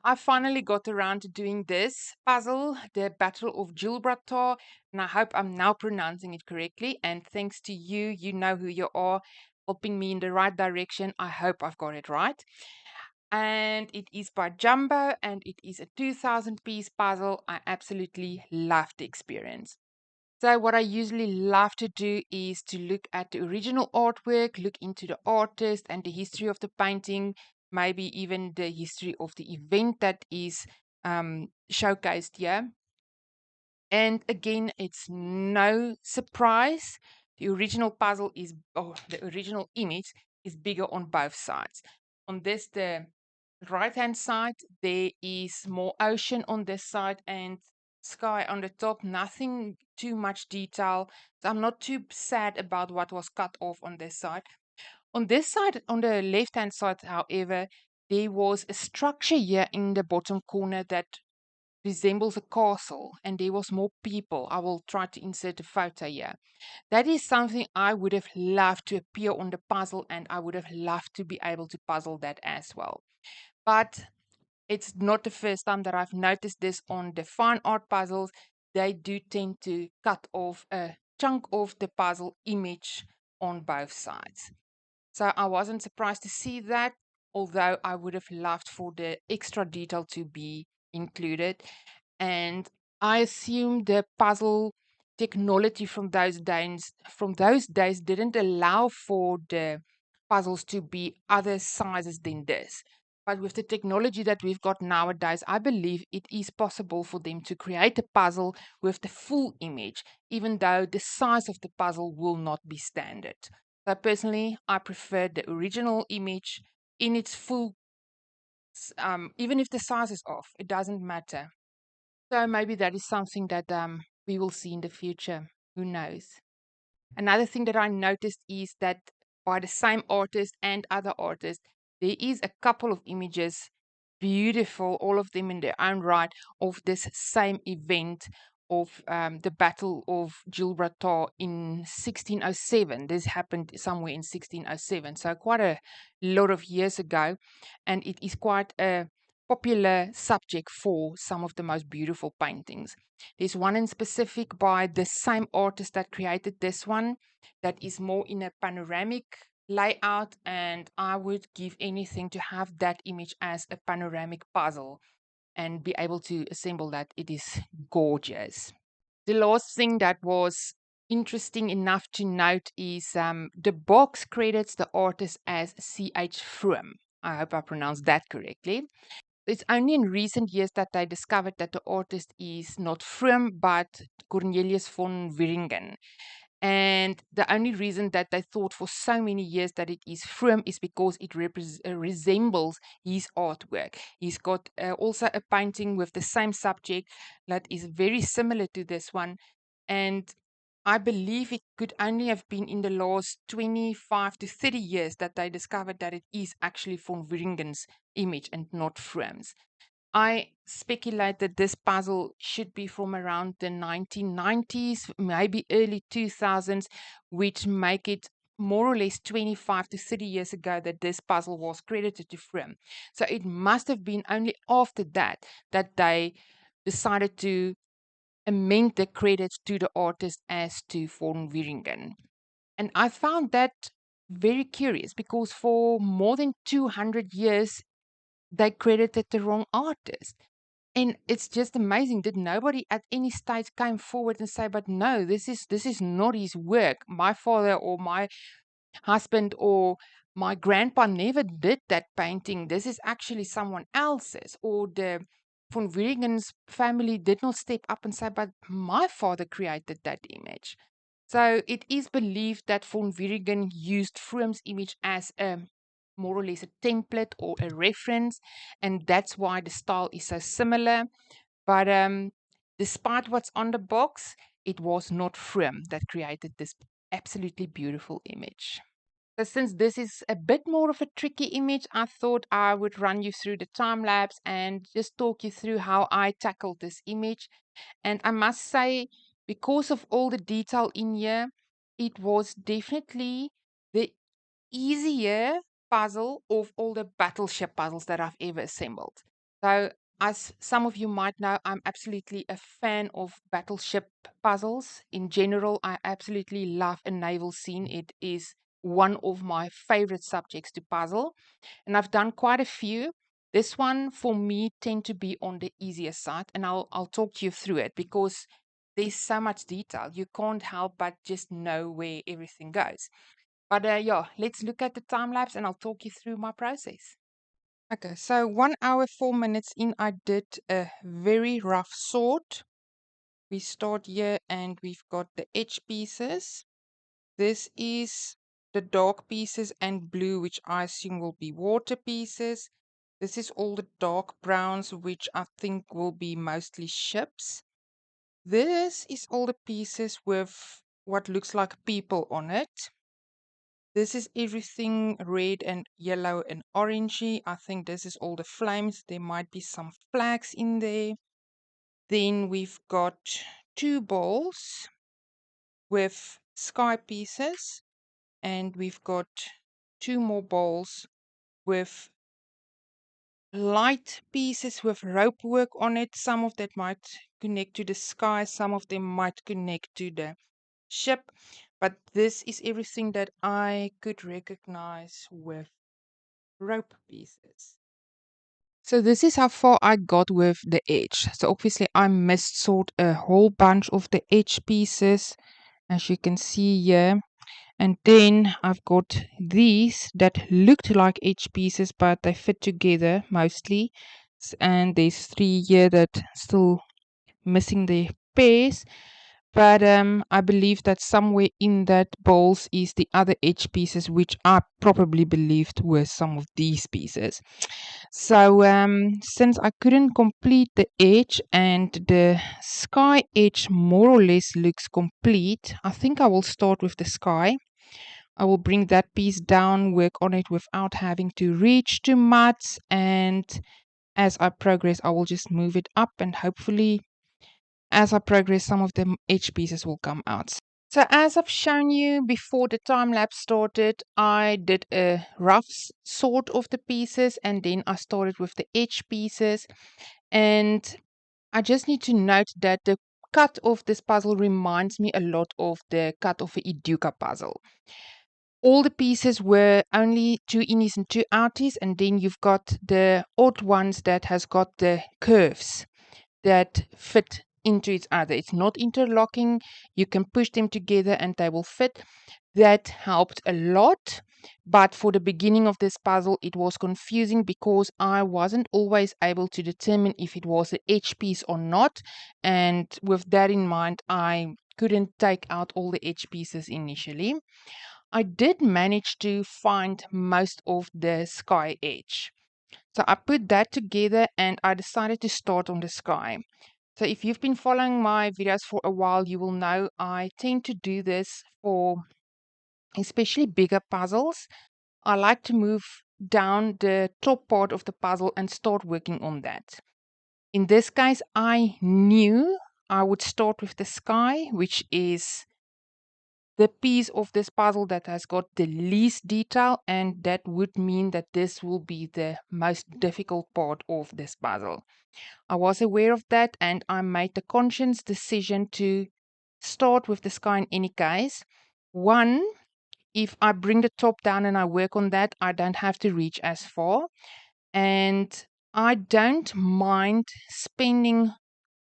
I finally got around to doing this puzzle, the Battle of Gibraltar, and I hope I'm now pronouncing it correctly. And thanks to you, you know who you are, helping me in the right direction. I hope I've got it right. And it is by Jumbo, and it is a 2,000-piece puzzle. I absolutely love the experience. So what I usually love to do is to look at the original artwork, look into the artist and the history of the painting, maybe even the history of the event that is showcased here. And again, it's no surprise. The original puzzle is, or the original image is bigger on both sides. On this, the right-hand side, there is more ocean on this side and sky on the top, nothing too much detail. So I'm not too sad about what was cut off on this side. On this side, on the left-hand side, however, there was a structure here in the bottom corner that resembles a castle, and there was more people. I will try to insert a photo here. That is something I would have loved to appear on the puzzle, and I would have loved to be able to puzzle that as well. But it's not the first time that I've noticed this on the fine art puzzles. They do tend to cut off a chunk of the puzzle image on both sides. So I wasn't surprised to see that, although I would have loved for the extra detail to be included. And I assume the puzzle technology from those days didn't allow for the puzzles to be other sizes than this. But with the technology that we've got nowadays, I believe it is possible for them to create a puzzle with the full image, even though the size of the puzzle will not be standard. So personally, I prefer the original image in its full, even if the size is off, it doesn't matter. So maybe that is something that we will see in the future. Who knows? Another thing that I noticed is that by the same artist and other artists, there is a couple of images, beautiful, all of them in their own right, of this same event of the Battle of Gibraltar in 1607. This happened somewhere in 1607, so quite a lot of years ago, and it is quite a popular subject for some of the most beautiful paintings. There's one in specific by the same artist that created this one that is more in a panoramic layout, and I would give anything to have that image as a panoramic puzzle and be able to assemble that. It is gorgeous. The last thing that was interesting enough to note is the box credits the artist as C.H. Vroom. I hope I pronounced that correctly. It's only in recent years that they discovered that the artist is not Vroom, but Cornelis van Wieringen. And the only reason that they thought for so many years that it is Vroom is because it resembles his artwork. He's got also a painting with the same subject that is very similar to this one. And I believe it could only have been in the last 25 to 30 years that they discovered that it is actually von Wieringen's image and not Vroom's. I speculate that this puzzle should be from around the 1990s, maybe early 2000s, which make it more or less 25 to 30 years ago that this puzzle was credited to Vroom. So it must have been only after that that they decided to amend the credits to the artist as to von Wieringen. And I found that very curious because for more than 200 years, they credited the wrong artist. And it's just amazing that nobody at any stage came forward and say, but no, this is not his work. My father or my husband or my grandpa never did that painting. This is actually someone else's. Or the von Wieringen's family did not step up and say, but my father created that image. So it is believed that von Wieringen used Vroom's image as a more or less a template or a reference, and that's why the style is so similar. But despite what's on the box, it was not Vroom that created this absolutely beautiful image. So since this is a bit more of a tricky image, I thought I would run you through the time lapse and just talk you through how I tackled this image. And I must say, because of all the detail in here, it was definitely the easier puzzle of all the battleship puzzles that I've ever assembled. So, as some of you might know, I'm absolutely a fan of battleship puzzles. In general, I absolutely love a naval scene. It is one of my favorite subjects to puzzle, and I've done quite a few. This one for me tend to be on the easier side, and I'll talk you through it because there's so much detail. You can't help but just know where everything goes. But yeah, let's look at the time lapse and I'll talk you through my process. Okay, so 1 hour, 4 minutes in, I did a very rough sort. We start here and we've got the edge pieces. This is the dark pieces and blue, which I assume will be water pieces. This is all the dark browns, which I think will be mostly ships. This is all the pieces with what looks like people on it. This is everything red and yellow and orangey. I think this is all the flames. There might be some flags in there. Then we've got two balls with sky pieces, and we've got two more balls with light pieces with rope work on it. Some of that might connect to the sky, some of them might connect to the ship. But this is everything that I could recognize with rope pieces. So this is how far I got with the edge. So obviously I missed sort a whole bunch of the edge pieces, as you can see here. And then I've got these that looked like edge pieces, but they fit together mostly. And there's three here that still missing their pairs. But I believe that somewhere in that bowls is the other edge pieces, which I probably believed were some of these pieces. So since I couldn't complete the edge and the sky edge more or less looks complete, I think I will start with the sky. I will bring that piece down, work on it without having to reach too much, and as I progress, I will just move it up, and hopefully as I progress, some of the edge pieces will come out. So as I've shown you before the time lapse started, I did a rough sort of the pieces and then I started with the edge pieces. And I just need to note that the cut of this puzzle reminds me a lot of the cut of a Iduka puzzle. All the pieces were only two innies and two outies, and then you've got the odd ones that has got the curves that fit into each other. It's not interlocking. You can push them together and they will fit. That helped a lot. But for the beginning of this puzzle, it was confusing because I wasn't always able to determine if it was an edge piece or not. And with that in mind, I couldn't take out all the edge pieces initially. I did manage to find most of the sky edge. So I put that together and I decided to start on the sky. So if you've been following my videos for a while, you will know I tend to do this for especially bigger puzzles. I like to move down the top part of the puzzle and start working on that. In this case, I knew I would start with the sky, which is the piece of this puzzle that has got the least detail, and that would mean that this will be the most difficult part of this puzzle. I was aware of that and I made the conscious decision to start with the sky in any case. One, if I bring the top down and I work on that, I don't have to reach as far. And I don't mind spending,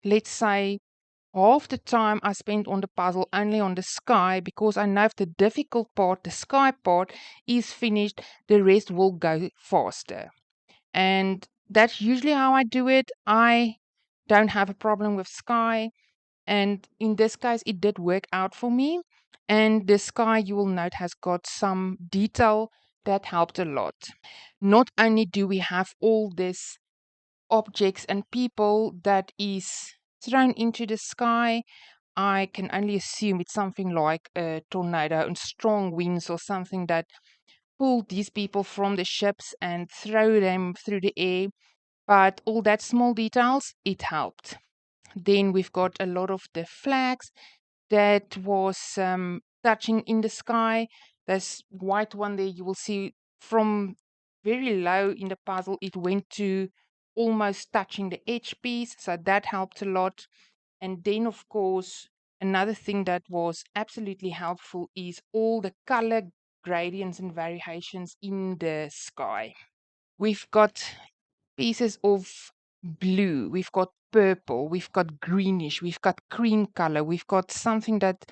let's say, half the time I spend on the puzzle only on the sky, because I know if the difficult part, the sky part, is finished, the rest will go faster. And that's usually how I do it. I don't have a problem with sky. And in this case, it did work out for me. And the sky, you will note, has got some detail that helped a lot. Not only do we have all these objects and people that is thrown into the sky, I can only assume it's something like a tornado and strong winds or something that pulled these people from the ships and throw them through the air. But all that small details, it helped. Then we've got a lot of the flags that was touching in the sky. This white one there, you will see from very low in the puzzle, it went to almost touching the edge piece, so that helped a lot. And then, of course, another thing that was absolutely helpful is all the color gradients and variations in the sky. We've got pieces of blue, we've got purple, we've got greenish, we've got cream color, we've got something that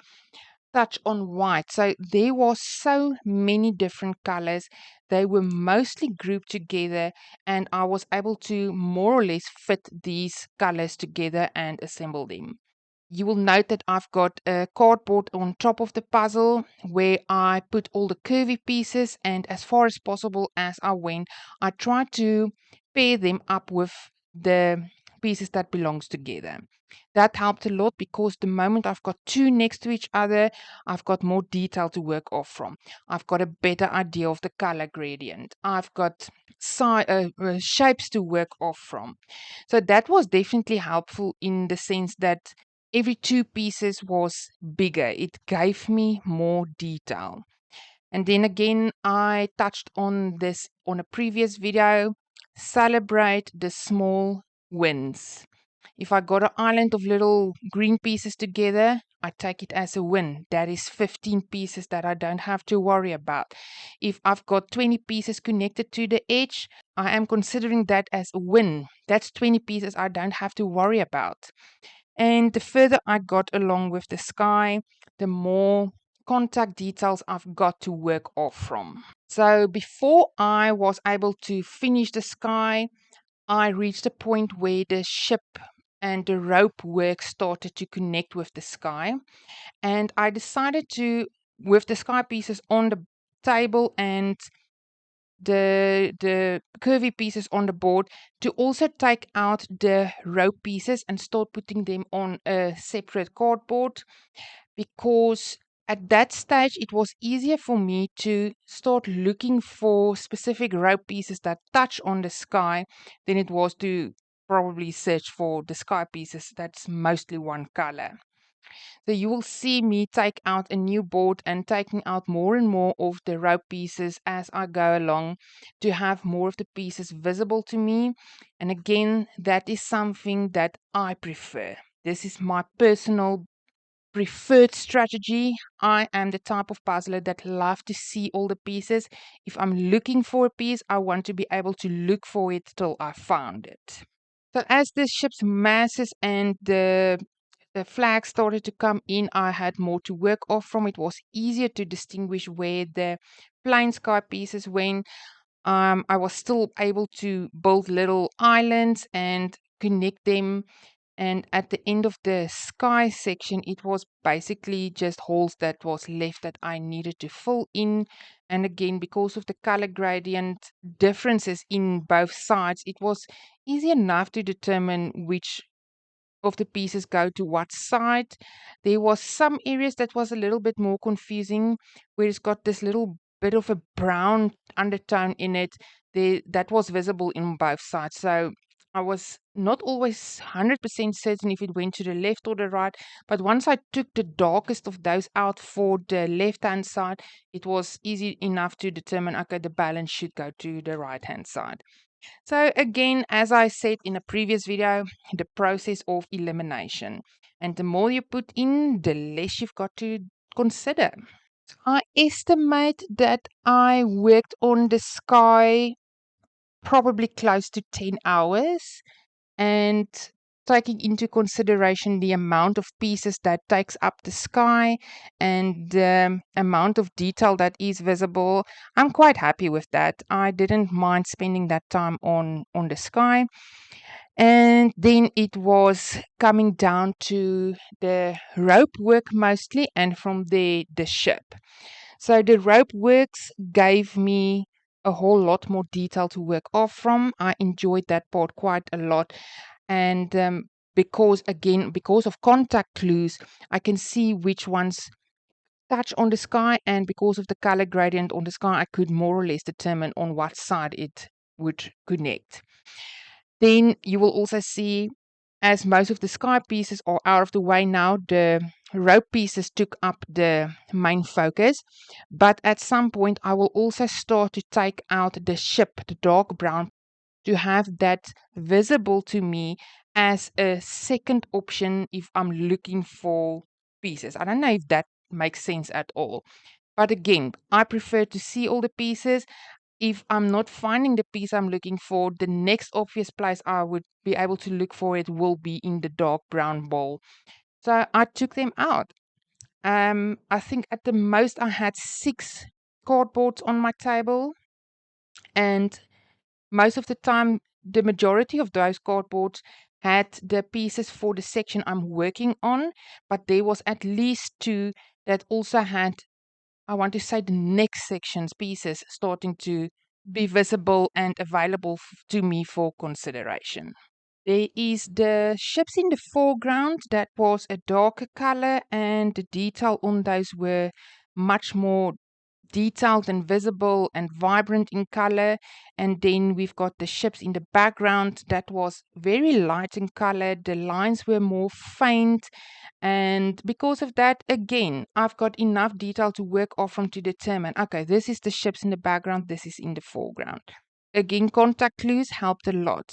touch on white. So there was so many different colors. They were mostly grouped together, and I was able to more or less fit these colors together and assemble them. You will note that I've got a cardboard on top of the puzzle where I put all the curvy pieces, and as far as possible as I went, I tried to pair them up with the pieces that belongs together. That helped a lot because the moment I've got two next to each other, I've got more detail to work off from. I've got a better idea of the color gradient. I've got shapes to work off from. So that was definitely helpful in the sense that every two pieces was bigger. It gave me more detail. And then again, I touched on this on a previous video. Celebrate the small wins. If I got an island of little green pieces together, I take it as a win. That is 15 pieces that I don't have to worry about. If I've got 20 pieces connected to the edge, I am considering that as a win. That's 20 pieces I don't have to worry about. And the further I got along with the sky, the more contact details I've got to work off from. So before I was able to finish the sky, I reached a point where the ship and the rope work started to connect with the sky. And I decided to, with the sky pieces on the table and the curvy pieces on the board, to also take out the rope pieces and start putting them on a separate cardboard, because at that stage it was easier for me to start looking for specific rope pieces that touch on the sky than it was to probably search for the sky pieces that's mostly one color. So you will see me take out a new board and taking out more and more of the rope pieces as I go along to have more of the pieces visible to me. And again, that is something that I prefer. This is my personal preferred strategy. I am the type of puzzler that love to see all the pieces. If I'm looking for a piece, I want to be able to look for it till I found it. So as the ship's masses and the flag started to come in, I had more to work off from. It was easier to distinguish where the plain sky pieces went. I was still able to build little islands and connect them. And at the end of the sky section, it was basically just holes that was left that I needed to fill in. And again, because of the color gradient differences in both sides, it was easy enough to determine which of the pieces go to what side. There was some areas that was a little bit more confusing, where it's got this little bit of a brown undertone in it. That was visible in both sides. So I was not always 100% certain if it went to the left or the right, but once I took the darkest of those out for the left-hand side, it was easy enough to determine, okay, the balance should go to the right-hand side. So again, as I said in a previous video, the process of elimination. And the more you put in, the less you've got to consider. I estimate that I worked on the sky probably close to 10 hours, and taking into consideration the amount of pieces that takes up the sky and the amount of detail that is visible, I'm quite happy with that. I didn't mind spending that time on the sky. And then it was coming down to the rope work mostly, and from there the ship. So the rope works gave me a whole lot more detail to work off from. I enjoyed that part quite a lot. And because of contact clues, I can see which ones touch on the sky, and because of the color gradient on the sky, I could more or less determine on what side it would connect. Then you will also see, as most of the sky pieces are out of the way now, the rope pieces took up the main focus. But at some point, I will also start to take out the ship, the dark brown to have that visible to me as a second option if I'm looking for pieces. I don't know if that makes sense at all. But again, I prefer to see all the pieces. If I'm not finding the piece I'm looking for, the next obvious place I would be able to look for it will be in the dark brown bowl. So I took them out. I think at the most I had 6 cardboards on my table, and most of the time, the majority of those cardboards had the pieces for the section I'm working on, but there was at least 2 that also had, I want to say, the next section's pieces starting to be visible and available to me for consideration. There is the ships in the foreground that was a darker color, and the detail on those were much more detailed and visible and vibrant in color. And then we've got the ships in the background that was very light in color. The lines were more faint. And because of that, again, I've got enough detail to work off from to determine, okay, this is the ships in the background, this is in the foreground. Again, contact clues helped a lot.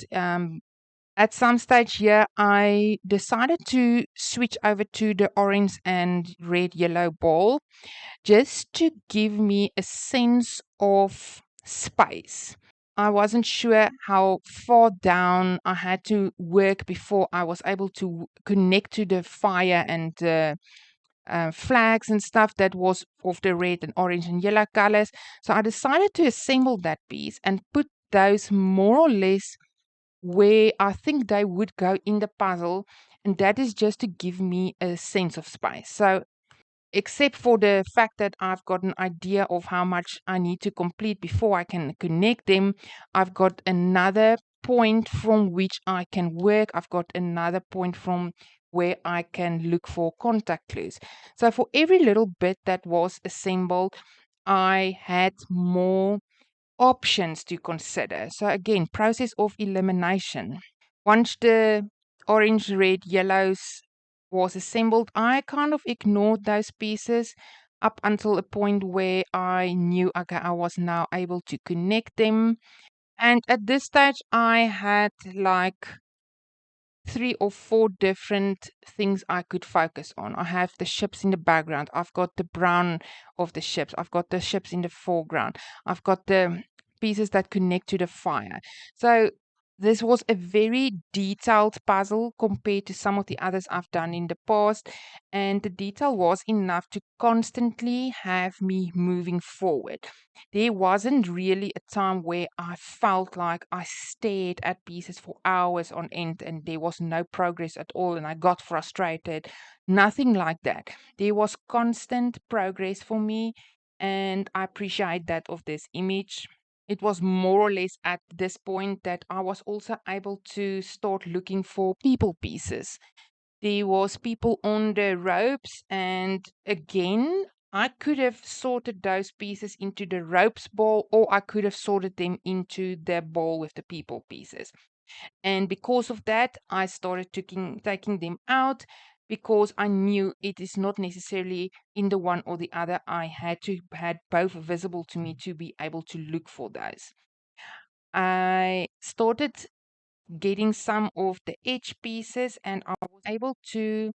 At some stage here, I decided to switch over to the orange and red yellow ball just to give me a sense of space. I wasn't sure how far down I had to work before I was able to connect to the fire and flags and stuff that was of the red and orange and yellow colors. So I decided to assemble that piece and put those more or less where I think they would go in the puzzle. And that is just to give me a sense of space. So except for the fact that I've got an idea of how much I need to complete before I can connect them, I've got another point from which I can work. I've got another point from where I can look for contact clues. So for every little bit that was assembled, I had more options to consider. So again, process of elimination. Once the orange, red, yellows was assembled, I kind of ignored those pieces up until a point where I knew, okay, I was now able to connect them. And at this stage, I had like 3 or 4 different things I could focus on. I have the ships in the background. I've got the brown of the ships. I've got the ships in the foreground. I've got the pieces that connect to the fire. So this was a very detailed puzzle compared to some of the others I've done in the past. And the detail was enough to constantly have me moving forward. There wasn't really a time where I felt like I stared at pieces for hours on end and there was no progress at all and I got frustrated. Nothing like that. There was constant progress for me, and I appreciate that of this image. It was more or less at this point that I was also able to start looking for people pieces. There was people on the ropes, and again, I could have sorted those pieces into the ropes ball, or I could have sorted them into the ball with the people pieces. And because of that, I started taking them out because I knew it is not necessarily in the one or the other. I had to had both visible to me to be able to look for those. I started getting some of the edge pieces, and I was able to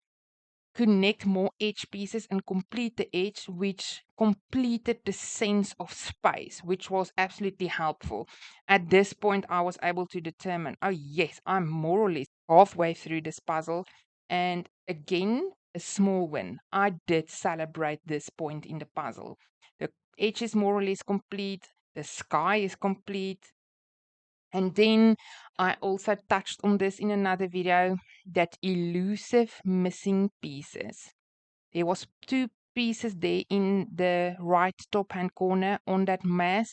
connect more edge pieces and complete the edge, which completed the sense of space, which was absolutely helpful. At this point, I was able to determine, oh, yes, I'm more or less halfway through this puzzle. And again, a small win. I did celebrate this point in the puzzle. The edge is more or less complete, the sky is complete. And then I also touched on this in another video, that elusive missing pieces. There was 2 pieces there in the right top hand corner on that mass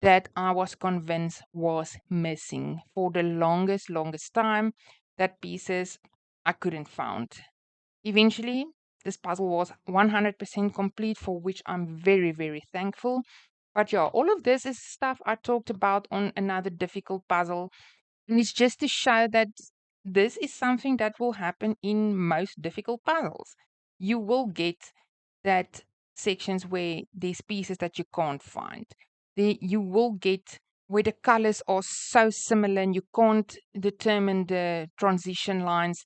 that I was convinced was missing. For the longest time, that pieces I couldn't find. Eventually, this puzzle was 100% complete, for which I'm very thankful. But yeah, all of this is stuff I talked about on another difficult puzzle. And it's just to show that this is something that will happen in most difficult puzzles. You will get that sections where there's pieces that you can't find. You will get where the colors are so similar and you can't determine the transition lines.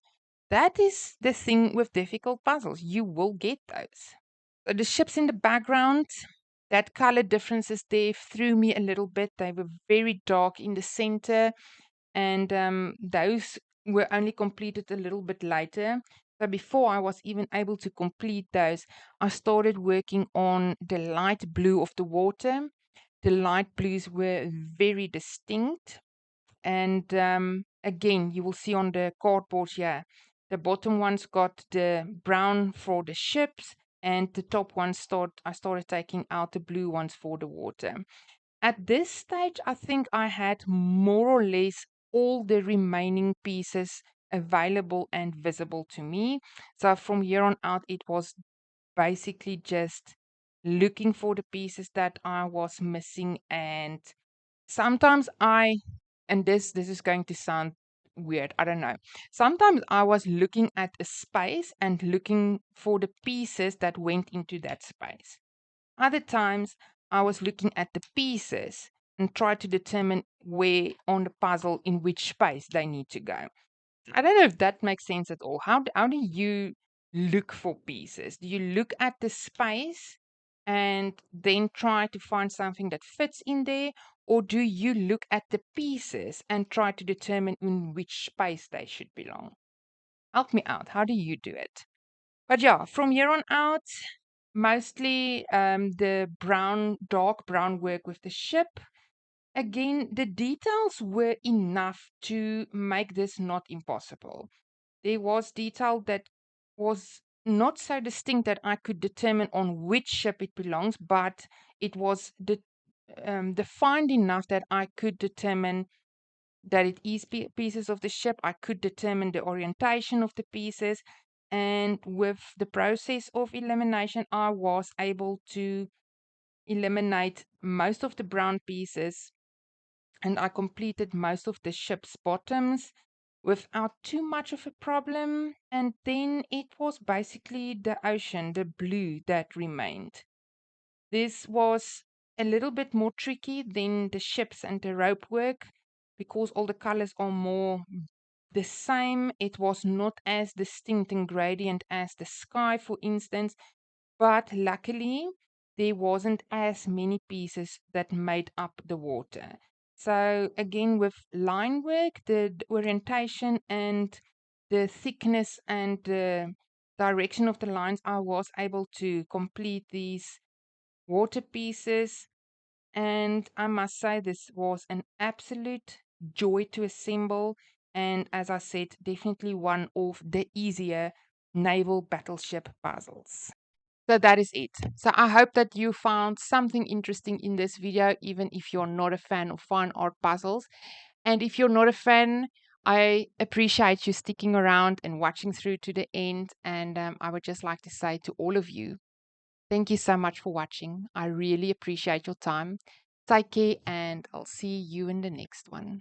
That is the thing with difficult puzzles. You will get those. So the ships in the background, that color differences there threw me a little bit. They were very dark in the center, and those were only completed a little bit later. So before I was even able to complete those, I started working on the light blue of the water. The light blues were very distinct. And again, you will see on the cardboard here, the bottom ones got the brown for the ships, and the top ones I started taking out the blue ones for the water. At this stage, I think I had more or less all the remaining pieces available and visible to me. So from here on out, it was basically just looking for the pieces that I was missing. And sometimes and this is going to sound weird, I don't know. Sometimes I was looking at a space and looking for the pieces that went into that space. Other times I was looking at the pieces and tried to determine where on the puzzle in which space they need to go. I don't know if that makes sense at all. How do you look for pieces? Do you look at the space and then try to find something that fits in there? Or do you look at the pieces and try to determine in which space they should belong? Help me out. How do you do it? But yeah, from here on out, mostly the dark brown work with the ship. Again, the details were enough to make this not impossible. There was detail that was not so distinct that I could determine on which ship it belongs, but it was defined enough that I could determine that it is pieces of the ship. I could determine the orientation of the pieces. And with the process of elimination, I was able to eliminate most of the brown pieces, and I completed most of the ship's bottoms without too much of a problem. And then it was basically the ocean, the blue, that remained. This was a little bit more tricky than the ships and the rope work because all the colors are more the same. It was not as distinct and gradient as the sky, for instance, but luckily there wasn't as many pieces that made up the water. So again, with line work, the orientation and the thickness and the direction of the lines, I was able to complete these water pieces. And I must say, this was an absolute joy to assemble. And as I said, definitely one of the easier naval battleship puzzles. So that is it. So I hope that you found something interesting in this video, even if you're not a fan of fine art puzzles. And if you're not a fan, I appreciate you sticking around and watching through to the end. And I would just like to say to all of you, thank you so much for watching. I really appreciate your time. Take care, and I'll see you in the next one.